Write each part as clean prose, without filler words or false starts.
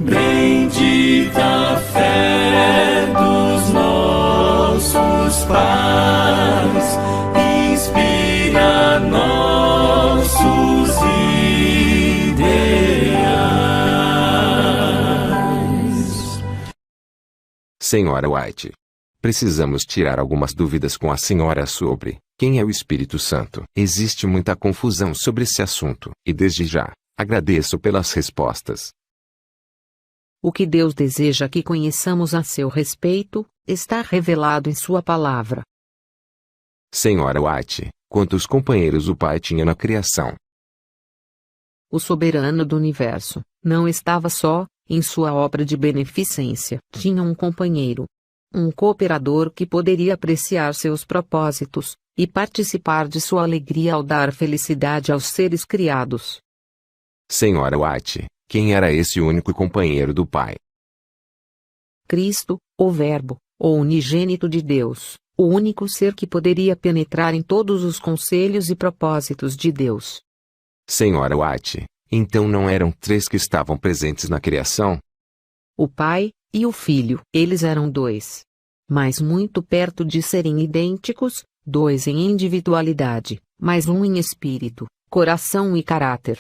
Bendita a fé dos nossos pais, inspira nossos ideais. Senhora White, precisamos tirar algumas dúvidas com a senhora sobre quem é o Espírito Santo. Existe muita confusão sobre esse assunto, e desde já, agradeço pelas respostas. O que Deus deseja que conheçamos a seu respeito, está revelado em sua palavra. Senhora White, quantos companheiros o Pai tinha na criação? O soberano do universo não estava só, em sua obra de beneficência. Tinha um companheiro. Um cooperador que poderia apreciar seus propósitos, e participar de sua alegria ao dar felicidade aos seres criados. Senhora White, quem era esse único companheiro do Pai? Cristo, o Verbo, o unigênito de Deus, o único ser que poderia penetrar em todos os conselhos e propósitos de Deus. Senhora White, então não eram três que estavam presentes na criação? O Pai e o Filho, eles eram dois. Mas muito perto de serem idênticos, dois em individualidade, mas um em espírito, coração e caráter.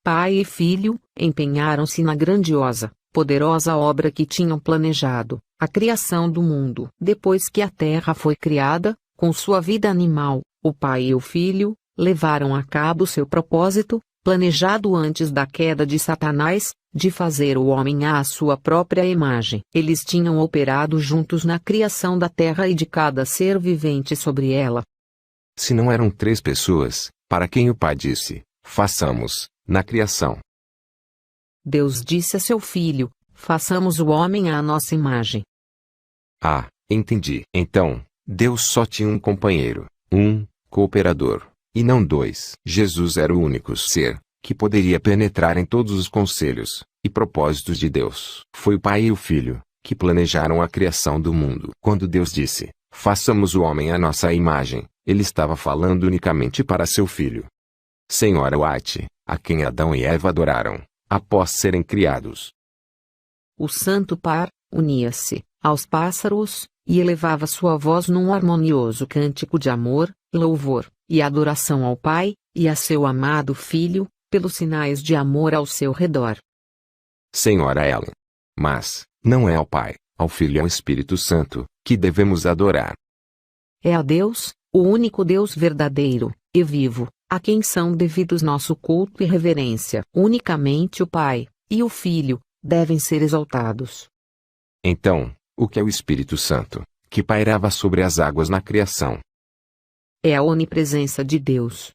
Pai e Filho empenharam-se na grandiosa, poderosa obra que tinham planejado, a criação do mundo. Depois que a Terra foi criada, com sua vida animal, o Pai e o Filho levaram a cabo seu propósito, planejado antes da queda de Satanás, de fazer o homem à sua própria imagem. Eles tinham operado juntos na criação da Terra e de cada ser vivente sobre ela. Se não eram três pessoas, para quem o Pai disse, façamos, na criação? Deus disse a seu Filho, façamos o homem à nossa imagem. Ah, entendi. Então, Deus só tinha um companheiro, um cooperador, e não dois. Jesus era o único ser que poderia penetrar em todos os conselhos e propósitos de Deus. Foi o Pai e o Filho que planejaram a criação do mundo. Quando Deus disse, façamos o homem à nossa imagem, ele estava falando unicamente para seu Filho. Senhora White, a quem Adão e Eva adoraram, após serem criados. O Santo Par unia-se aos pássaros e elevava sua voz num harmonioso cântico de amor, louvor e adoração ao Pai e a seu amado Filho, pelos sinais de amor ao seu redor. Senhora Ellen. Mas, não é ao Pai, ao Filho e ao Espírito Santo, que devemos adorar. É a Deus, o único Deus verdadeiro e vivo, a quem são devidos nosso culto e reverência. Unicamente o Pai e o Filho devem ser exaltados. Então, o que é o Espírito Santo, que pairava sobre as águas na criação? É a onipresença de Deus.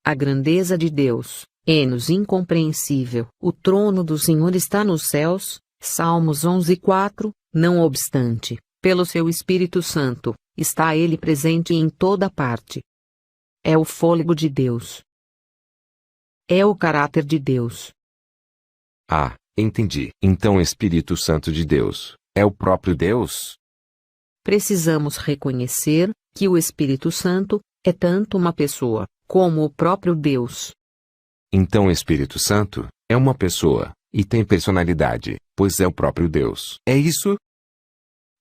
A grandeza de Deus é-nos incompreensível. O trono do Senhor está nos céus, Salmos 11:4, não obstante, pelo seu Espírito Santo, está ele presente em toda parte. É o fôlego de Deus. É o caráter de Deus. Ah, entendi. Então o Espírito Santo de Deus é o próprio Deus? Precisamos reconhecer que o Espírito Santo é tanto uma pessoa como o próprio Deus. Então o Espírito Santo é uma pessoa e tem personalidade, pois é o próprio Deus. É isso?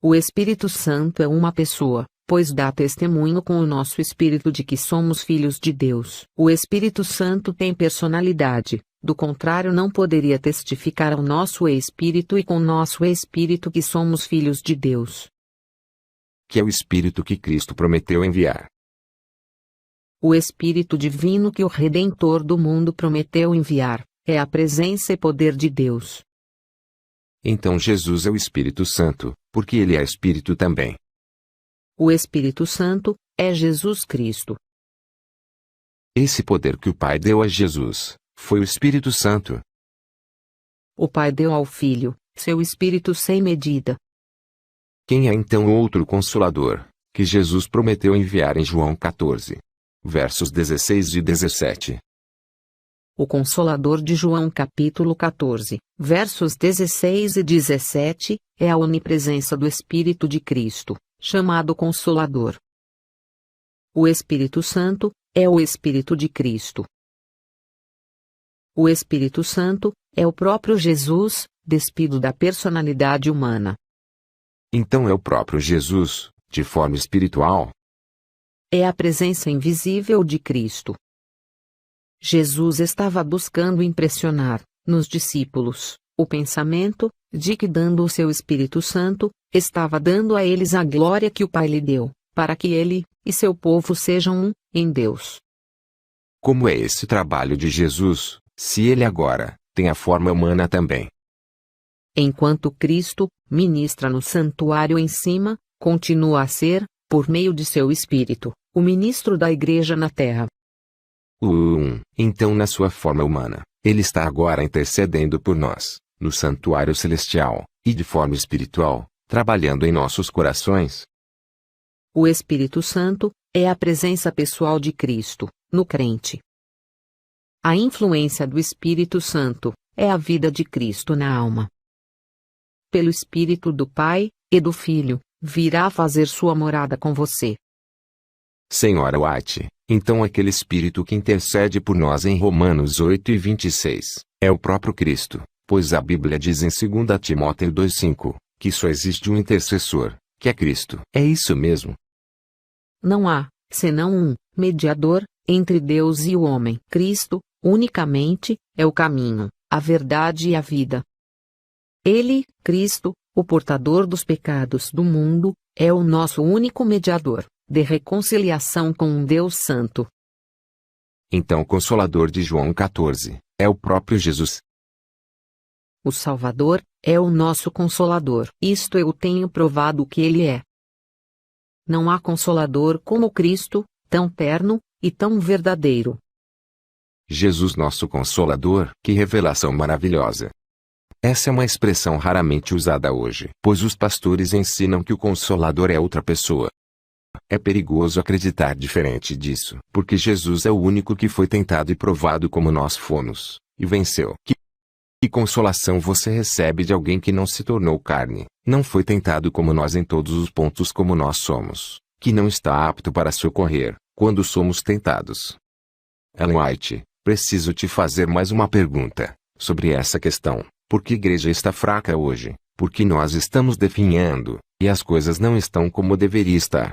O Espírito Santo é uma pessoa, pois dá testemunho com o nosso espírito de que somos filhos de Deus. O Espírito Santo tem personalidade, do contrário não poderia testificar ao nosso espírito e com nosso espírito que somos filhos de Deus. Que é o Espírito que Cristo prometeu enviar. O Espírito Divino que o Redentor do mundo prometeu enviar, é a presença e poder de Deus. Então Jesus é o Espírito Santo, porque ele é Espírito também. O Espírito Santo é Jesus Cristo. Esse poder que o Pai deu a Jesus foi o Espírito Santo. O Pai deu ao Filho seu Espírito sem medida. Quem é então o outro Consolador que Jesus prometeu enviar em João 14, versos 16 e 17? O Consolador de João capítulo 14, versos 16 e 17, é a onipresença do Espírito de Cristo, chamado Consolador. O Espírito Santo é o Espírito de Cristo. O Espírito Santo é o próprio Jesus, despido da personalidade humana. Então é o próprio Jesus, de forma espiritual? É a presença invisível de Cristo. Jesus estava buscando impressionar, nos discípulos, o pensamento, de que dando o seu Espírito Santo, estava dando a eles a glória que o Pai lhe deu, para que ele e seu povo sejam um, em Deus. Como é esse trabalho de Jesus, se ele agora tem a forma humana também? Enquanto Cristo ministra no santuário em cima, continua a ser, por meio de seu Espírito, o ministro da Igreja na terra. Então na sua forma humana, ele está agora intercedendo por nós, no santuário celestial, e de forma espiritual, trabalhando em nossos corações. O Espírito Santo é a presença pessoal de Cristo, no crente. A influência do Espírito Santo é a vida de Cristo na alma. Pelo Espírito do Pai e do Filho, virá fazer sua morada com você. Senhora White, então aquele Espírito que intercede por nós em Romanos 8:26, é o próprio Cristo, pois a Bíblia diz em 2 Timóteo 2:5, que só existe um intercessor, que é Cristo. É isso mesmo? Não há, senão um, mediador, entre Deus e o homem. Cristo, unicamente, é o caminho, a verdade e a vida. Ele, Cristo, o portador dos pecados do mundo, é o nosso único mediador, de reconciliação com um Deus Santo. Então o Consolador de João 14, é o próprio Jesus. O Salvador, é o nosso Consolador. Isto eu tenho provado que ele é. Não há Consolador como Cristo, tão terno, e tão verdadeiro. Jesus nosso Consolador, que revelação maravilhosa! Essa é uma expressão raramente usada hoje, pois os pastores ensinam que o Consolador é outra pessoa. É perigoso acreditar diferente disso, porque Jesus é o único que foi tentado e provado como nós fomos, e venceu. Que consolação você recebe de alguém que não se tornou carne, não foi tentado como nós em todos os pontos como nós somos, que não está apto para socorrer, quando somos tentados? Ellen White, preciso te fazer mais uma pergunta, sobre essa questão. Por que a igreja está fraca hoje? Porque nós estamos definhando, e as coisas não estão como deveria estar.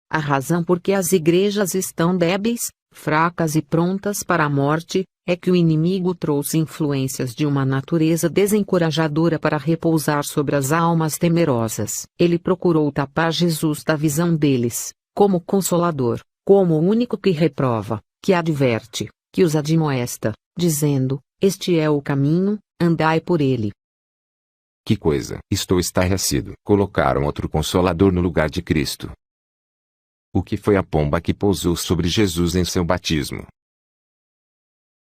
A razão por que as igrejas estão débeis, fracas e prontas para a morte, é que o inimigo trouxe influências de uma natureza desencorajadora para repousar sobre as almas temerosas. Ele procurou tapar Jesus da visão deles, como Consolador, como o único que reprova, que adverte, que os admoesta, dizendo: este é o caminho, andai por ele. Que coisa! Estou estarrecido. Colocaram outro Consolador no lugar de Cristo. O que foi a pomba que pousou sobre Jesus em seu batismo?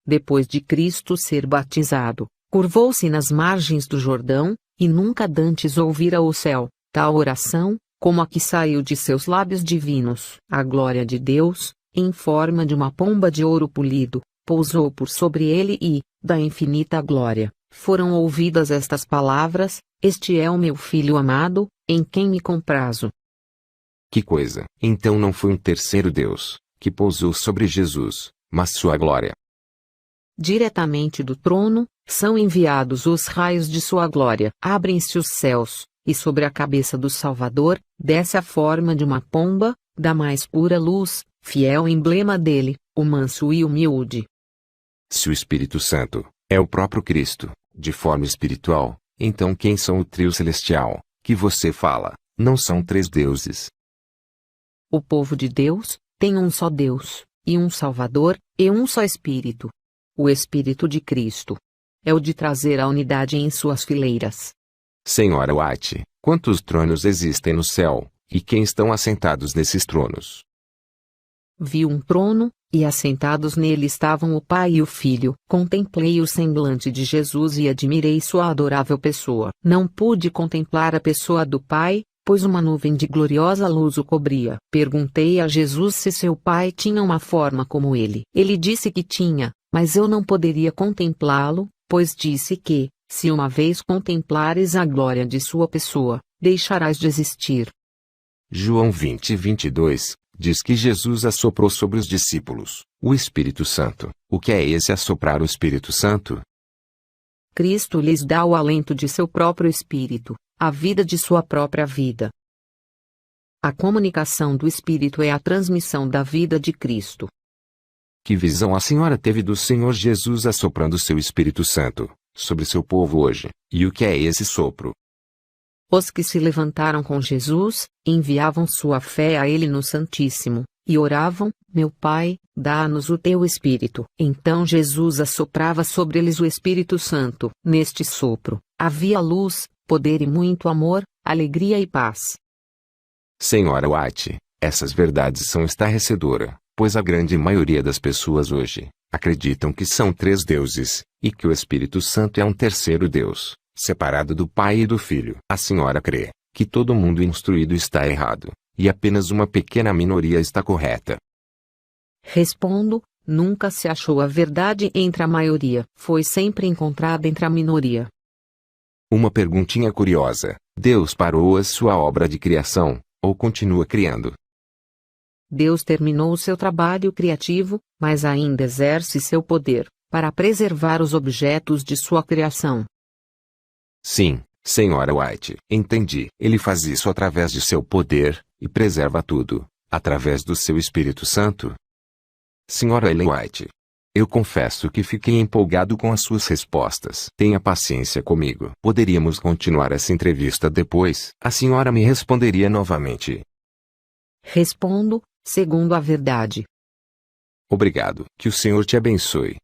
Depois de Cristo ser batizado, curvou-se nas margens do Jordão, e nunca dantes ouvira o céu, tal oração, como a que saiu de seus lábios divinos. A glória de Deus, em forma de uma pomba de ouro polido, pousou por sobre ele e, da infinita glória, foram ouvidas estas palavras: este é o meu Filho amado, em quem me comprazo. Que coisa! Então não foi um terceiro Deus, que pousou sobre Jesus, mas sua glória. Diretamente do trono, são enviados os raios de sua glória. Abrem-se os céus, e sobre a cabeça do Salvador, desce a forma de uma pomba, da mais pura luz, fiel emblema dele, o manso e humilde. Se o Espírito Santo é o próprio Cristo, de forma espiritual, então quem são o trio celestial, que você fala, não são três deuses? O povo de Deus tem um só Deus, e um Salvador, e um só Espírito. O Espírito de Cristo é o de trazer a unidade em suas fileiras. Senhora White, quantos tronos existem no céu, e quem estão assentados nesses tronos? Vi um trono, e assentados nele estavam o Pai e o Filho. Contemplei o semblante de Jesus e admirei sua adorável pessoa. Não pude contemplar a pessoa do Pai, pois uma nuvem de gloriosa luz o cobria. Perguntei a Jesus se seu Pai tinha uma forma como ele. Ele disse que tinha, mas eu não poderia contemplá-lo, pois disse que, se uma vez contemplares a glória de sua pessoa, deixarás de existir. João 20:22, diz que Jesus assoprou sobre os discípulos o Espírito Santo. O que é esse assoprar o Espírito Santo? Cristo lhes dá o alento de seu próprio Espírito, a vida de sua própria vida. A comunicação do Espírito é a transmissão da vida de Cristo. Que visão a senhora teve do Senhor Jesus assoprando seu Espírito Santo sobre seu povo hoje? E o que é esse sopro? Os que se levantaram com Jesus, enviavam sua fé a Ele no Santíssimo, e oravam: Meu Pai, dá-nos o teu Espírito. Então Jesus assoprava sobre eles o Espírito Santo. Neste sopro, havia luz, poder e muito amor, alegria e paz. Senhora White, essas verdades são estarrecedoras, pois a grande maioria das pessoas hoje acreditam que são três deuses, e que o Espírito Santo é um terceiro Deus, separado do Pai e do Filho. A senhora crê que todo mundo instruído está errado, e apenas uma pequena minoria está correta. Respondo: nunca se achou a verdade entre a maioria, foi sempre encontrada entre a minoria. Uma perguntinha curiosa: Deus parou a sua obra de criação, ou continua criando? Deus terminou o seu trabalho criativo, mas ainda exerce seu poder para preservar os objetos de sua criação. Sim, senhora White, entendi. Ele faz isso através de seu poder, e preserva tudo, através do seu Espírito Santo? Senhora Ellen White, eu confesso que fiquei empolgado com as suas respostas. Tenha paciência comigo. Poderíamos continuar essa entrevista depois? A senhora me responderia novamente. Respondo, segundo a verdade. Obrigado. Que o Senhor te abençoe.